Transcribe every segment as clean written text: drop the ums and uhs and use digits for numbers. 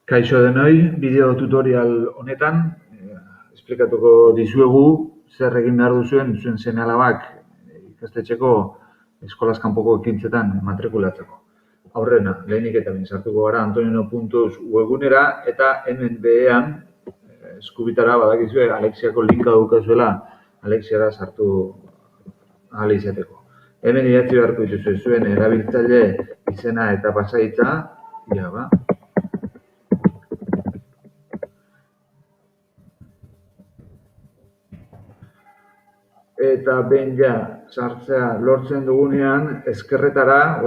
Kaixo denoi, bideo tutorial honetan esplikatuko dizuegu zer egin behar duzuen zuen seme-alabak ikastetxeko eskolaz kanpoko ekintzetan matrikulatzeko. Aurrena, lehenik eta behin sartuko gara Antonino.eus webgunera eta hemen behean eskubitara badakizue Alexiako linka daukazuela Alexiara sartu ahal izateko. Hemen idatzi beharko dituzue zuen erabiltzaile izena eta pasahitza, eta behin sartzea lortzen dugunean, ezkerretara,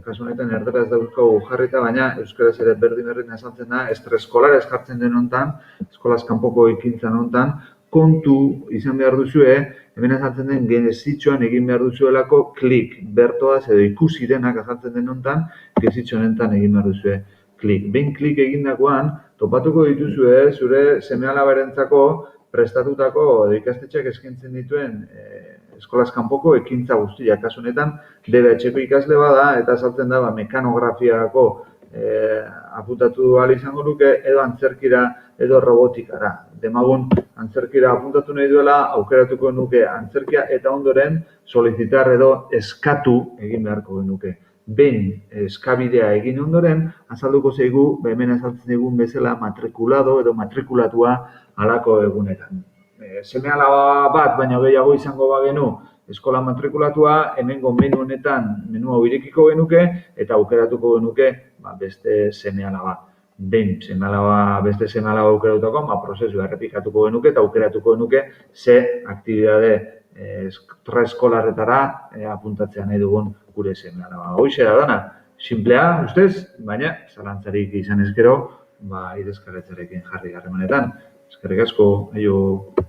kasu honetan erdaraz dauzkagu jarrita, baina euskaraz ere berdin azaltzen da, extraescolar jartzen den hontan, eskolaz kanpoko ekintzan hontan, kontu izan behar duzue, hemen azaltzen den gezitxoan egin behar duzuelako klik, bertoaz edo ikusi denak azaltzen den hontan, gezitxo honetan egin behar duzue klik. Behin klik egindakoan, topatuko dituzue zure seme-alabarentzako prestatutako edo ikastetxeak eskaintzen dituen eskolaz kanpoko ekintza guztiak. Kasu honetan, DBH-ko ikasle bada eta azaltzen da mekanografiako apuntatu ahal izango luke edo antzerkira edo robotikara. Demagun antzerkira apuntatu nahi duela, aukeratuko nuke antzerkia eta ondoren solicitar edo eskatu egin beharko genuke. Behin eskabidea egin ondoren, azalduko zaigu, hemen azaltzen digun bezala matrikulado edo matrikulatua halako egunetan. Seme-alaba bat baino gehiago izango bagenu eskola matrikulatua, hemengo menu honetan menu hau irekiko genuke eta aukeratuko genuke beste seme-alaba. Behin beste seme-alaba aukeratutako, prozesua errepikatuko genuke eta aukeratuko genuke ze aktibidade extraeskolarretara apuntatzea nahi dugun gure seme-alaba. Hoxe da dana, sinplea ustez, baina zalantzarik izan ezkero, idazkaritzarekin jarri harremanetan. Eskerrik asko, aio.